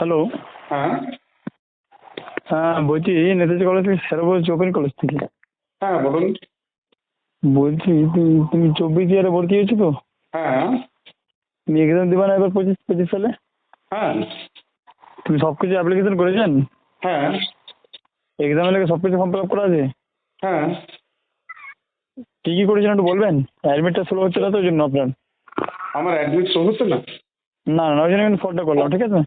Hello. হ্যাঁ। হ্যাঁ, বলছি নেতাজি কলেজ থেকে স্যার বলছি, ওপেন কলেজ থেকে। হ্যাঁ, বলুন। বলছি তুমি 24 ইয়ারে ভর্তি হয়েছো তো? হ্যাঁ। তুমি এক্সাম দেবে না এবার 25 সালে? হ্যাঁ। তুমি সব কিছু অ্যাপ্লিকেশন করেছেন? হ্যাঁ। এক্সামের লেগে সব কিছু ফর্ম ফিল আপ করা আছে? হ্যাঁ। কী কী করেছেন একটু বলবেন? অ্যাডমিটটা স্লো হচ্ছে না তো ওই জন্য আপনার। আমার অ্যাডমিট শো হচ্ছে না। না না, ওই জন্য কিন্তু ফোনটা করলাম, ঠিক আছে?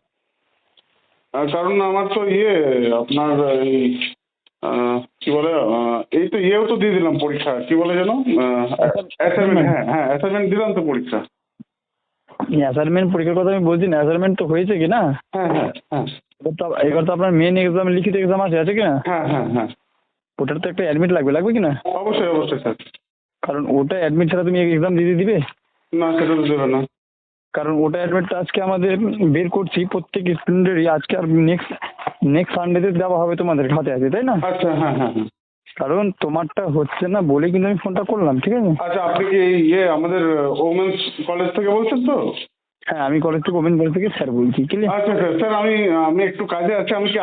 কারণ আমার তো আপনার এই কি বলে এই তো ইয়েও তো দিয়ে দিলাম পরীক্ষা, কি বলে যেন অ্যাসাইনমেন্ট। হ্যাঁ হ্যাঁ, অ্যাসাইনমেন্ট দিলাম তো পরীক্ষা। অ্যাসাইনমেন্ট পরীক্ষার কথা আমি বলছি না, অ্যাসাইনমেন্ট তো হয়েছে কি না? হ্যাঁ হ্যাঁ হ্যাঁ এবার তো আপনার মেন এক্সাম, লিখিত এক্সাম আছে কি না? হ্যাঁ হ্যাঁ হ্যাঁ। ওটার তো একটা অ্যাডমিট লাগবে কি না? অবশ্যই অবশ্যই স্যার। কারণ ওটা অ্যাডমিট ছাড়া তুমি এক্সাম দিতে দিবে? না, সেটা তো দেবে না। কারণ ওটা অ্যাডমিটটা আজকে আমাদের বের করছি প্রত্যেক স্টুডেন্টেরই, আজকে আর নেক্সট সানডেতে দেওয়া হবে, তোমাদের হাতে আছে তাই না? আচ্ছা, হ্যাঁ হ্যাঁ হ্যাঁ। কারণ তোমারটা হচ্ছে না বলেই কিন্তু আমি ফোনটা করলাম, ঠিক আছে? আচ্ছা, আপনি কি আমাদের ওমেন্স কলেজ থেকে বলছেন তো? হ্যাঁ, আমি কলেজ থেকে, ওপেন কলেজ থেকে স্যার বলছি, ক্লিয়ার? আচ্ছা স্যার, স্যার আমি আমি একটু কাজে আছি, আমি কি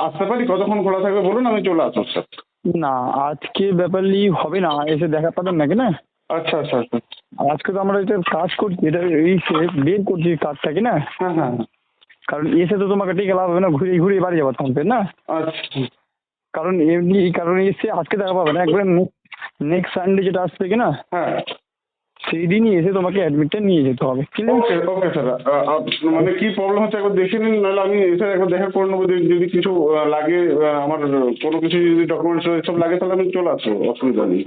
আসতে পারি? কতক্ষণ খোলা থাকবে বলুন, আমি চলে আসবো স্যার। না, আজকে ব্যাপারলি হবে না, এসে দেখা পাবেন নাকি না? আচ্ছা আচ্ছা আচ্ছা। আজকে তো আমরা এটা কাজ করছি, এটা এই বের করছি কাজটা কি না? হ্যাঁ হ্যাঁ হ্যাঁ। কারণ এসে তো তোমাকে টিকে লাভ হবে না, ঘুরে ঘুরে বাড়ি যাবো তখন না? আচ্ছা। কারণ এমনি এই কারণে এসে আজকে দেখা পাবে না, একবারে নেক্সট সানডে যেটা আসছে কি না, হ্যাঁ। সেই দিনই এসে তোমাকে অ্যাডমিটটা নিয়ে যেতে হবে, ক্লিয়ার? ওকে ওকে স্যার। মানে কি প্রবলেম হচ্ছে একবার দেখে নিন, নাহলে আমি স্যার একবার দেখা করে নেবো। যদি কিছু লাগে, আমার কোনো কিছু যদি ডকুমেন্টস এসব লাগে, তাহলে আমি চলে আসবো, অসুবিধা নেই।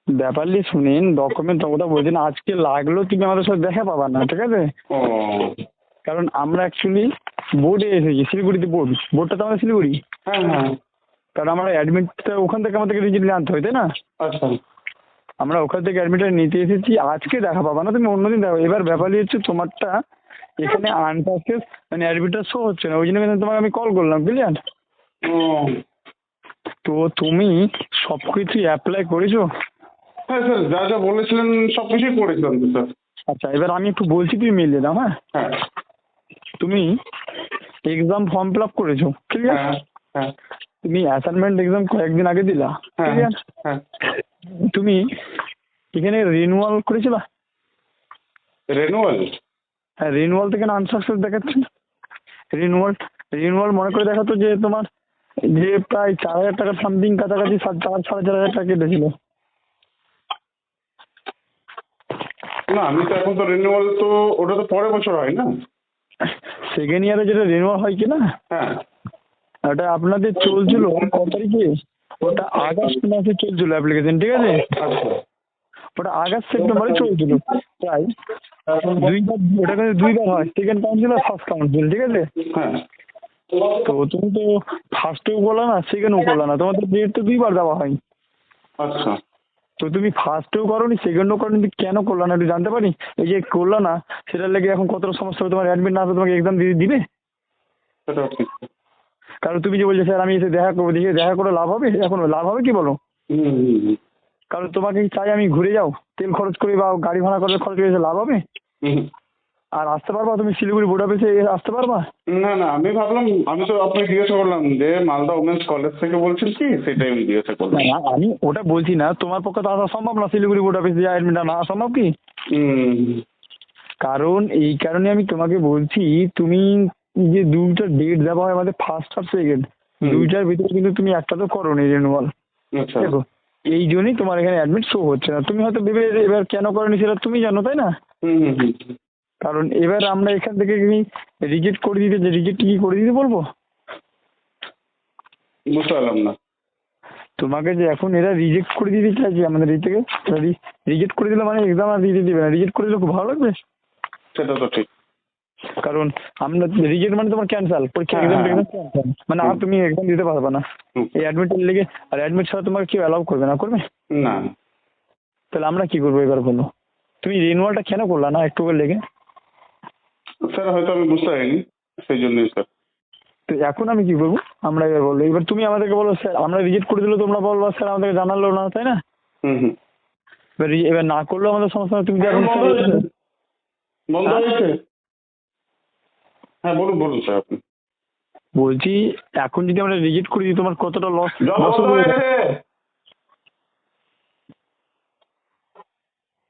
ব্যাপারলি শুনেন, ডকুমেন্ট ওটা বলছেন আজকে লাগলেও তুমি আমাদের সাথে দেখা পাবা না, ঠিক আছে? ও। কারণ আমরা অ্যাকচুয়ালি বোর্ডে এসেছি, শিলিগুড়িতে বোর্ডটা তো আমাদের শিলিগুড়ি। হ্যাঁ হ্যাঁ। কারণ আমরা অ্যাডমিটটা ওখান থেকে আমাদেরকে রিজিটলি আনতে হয় তাই না? আচ্ছা। আমরা ওখান থেকে অ্যাডমিটটা নিতে এসেছি, আজকে দেখা পাবা না, তুমি অন্যদিন দেখো। এবার ব্যাপারই হচ্ছে তোমারটা এখানে আনসাকসেস, মানে অ্যাডমিটটা শো হচ্ছে না, ওই জন্য কিন্তু তোমাকে আমি কল করলাম, ক্লিয়ার? ও। তো তুমি সব কিছু অ্যাপ্লাই করেছো? হ্যাঁ স্যার, যা যা বলেছিলেন সব কিছুই করেছিলাম তো স্যার। আচ্ছা, এবার আমি একটু বলছি, তুমি মেল দিয়ে দাও। হ্যাঁ, হ্যাঁ তুমি এক্সাম ফর্ম ফিল আপ করেছো, ক্লিয়ার? হ্যাঁ হ্যাঁ তুমি অ্যাসাইনমেন্ট এক্সাম কয়েকদিন আগে দিলা, হ্যাঁ ক্লিয়ার? হ্যাঁ। তুমি এখানে রিনিউয়াল করেছিলা? রেনুয়াল? হ্যাঁ, রিনিউয়াল থেকে না আনসাকসেস দেখাচ্ছে। রিনিউয়াল রিনিউয়াল মনে করে দেখাতো যে তোমার যে প্রায় 4,000 টাকা সামথিং কাছাকাছি, 4,500 টাকা কেটেছিল। না, আমি তো এখন তো রেনুয়াল তো, ওটা তো পরের বছর হয় না? সেকেন্ড ইয়ারে যেটা রিনিউয়াল হয় কি না, হ্যাঁ। ওটা আপনাদের চলছিল কত তারিখে? ওটা আগস্ট মাসে চলছিল অ্যাপ্লিকেশন, ঠিক আছে? আচ্ছা। ওটা আগস্ট সেপ্টেম্বরে চলছিল প্রায় দুইবার। ওটা কিন্তু দুইবার হয়, সেকেন্ড কাউন্সিল আর ফার্স্ট কাউন্সিল, ঠিক আছে? হ্যাঁ। তো তুমি তো ফার্স্টেও করলা না, সেকেন্ডও করলা না, তোমাদের ডেট তো দুইবার দেওয়া হয়। আচ্ছা। তো তুমি ফার্স্টেও করোনি, সেকেন্ডও করোনি, তুমি কেন করলা না একটু জানতে পারি? এই যে করলা না, সেটার লেগে এখন কতটা সমস্যা হবে, তোমার অ্যাডমিট না আসলে তোমাকে এক্সাম দিবে? সেটাও ঠিক। কারণ তুমি যে বলছো স্যার আমি এসে দেখা করবো, দেখে দেখা করে লাভ হবে? এখন লাভ হবে কি বলো? হুম হুম হুম। কারণ তোমাকে চাই আমি ঘুরে যাও, তেল খরচ করি বা গাড়ি ভাড়া করে খরচ করে এসে লাভ হবে? হুম। আর আসতে পারবা তুমি শিলিগুড়ি বোর্ড অফিসে আসতে পারবা? না না, আমি ভাবলাম, আমি তো আপনাকে জিজ্ঞাসা করলাম যে মালদা উমেন্স কলেজ থেকে বলছেন কি, সেটাই আমি জিজ্ঞাসা করলাম। না না, আমি ওটা বলছি না, তোমার পক্ষে তো আসা সম্ভব না শিলিগুড়ি বোর্ড অফিসে অ্যাডমিট না আসা সম্ভব কি? হুম। কারণ এই কারণে আমি তোমাকে বলছি, তুমি যে দুইটা ডেট দেওয়া হয় আমাদের, ফার্স্ট আর সেকেন্ড, দুইটার ভিতরে কিন্তু তুমি একটা তো করোনি রিনিউয়াল। আচ্ছা। দেখো, এই জন্যই তোমার এখানে অ্যাডমিট শো হচ্ছে না। তুমি হয়তো ভেবে এবার কেন করোনি সেটা তুমি জানো তাই না? হুম হুম হুম। কারণ এবার আমরা এখান থেকে রিজেক্ট করে দিতে, যে রিজেক্ট কি করে দিতে বলবো? বুঝতে পারলাম না। তোমাকে যে এখন এরা রিজেক্ট করে দিতে চাইছে আমাদের এই থেকে, রিজেক্ট করে দিলে মানে এক্সাম আর দিতে দিবে না। রিজেক্ট করে দিলে খুব ভালো লাগবে। সেটা তো ঠিক। কারণ আমরা রিজেক্ট মানে তোমার ক্যান্সেল, পরীক্ষা এক্সাম ক্যান্সেল, মানে আর তুমি এক্সাম দিতে পারবে না এই অ্যাডমিটের লেগে। আর অ্যাডমিট ছাড়া তোমাকে কেউ অ্যালাউ করবে না, করবে? না। তাহলে আমরা কি করবো এবার বলো? তুমি রিনিউয়ালটা কেন করলা না একটু লেগে? স্যার হয়তো আমি বুঝতে পারিনি, সেই জন্যই স্যার। তো এখন আমি কি করবো? আমরা এবার বলবো, এবার তুমি আমাদেরকে বলো স্যার আমরা রিজেক্ট করে দিলে তোমরা বলবো স্যার আমাদেরকে জানালো না, তাই না? হুম হুম। এবার না করলেও আমাদের সমস্যা নেই, তুমি যে এখন বন্ধ হয়েছে। বন্ধ হয়েছে। হ্যাঁ বলুন বলুন স্যার আপনি। বলছি এখন যদি আমরা রিজেক্ট করি দিই তোমার কতটা লস জল বন্ধ হয়েছে।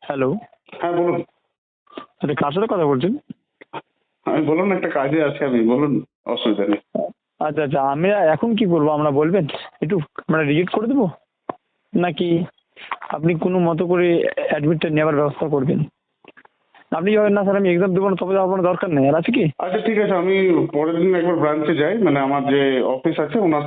হ্যালো, হ্যাঁ বলুন। আচ্ছা কার সাথে কথা বলছেন? আমি বলুন একটা কাজে আছি আমি, বলুন, অসুবিধা নেই। আচ্ছা আচ্ছা, আমরা এখন কি করবো আমরা বলবেন একটু, আমরা রিজেক্ট করে দেবো নাকি আপনি কোনো মতো করে অ্যাডমিটটা নেওয়ার ব্যবস্থা করবেন? আপনি যাবেন না স্যার, আমি এক্সাম দেবো না, তবে আমার দরকার নেই, আর আছে কি? আচ্ছা ঠিক আছে, আমি পরের দিন একবার ব্রাঞ্চে যাই, মানে আমার যে অফিস আছে ওনার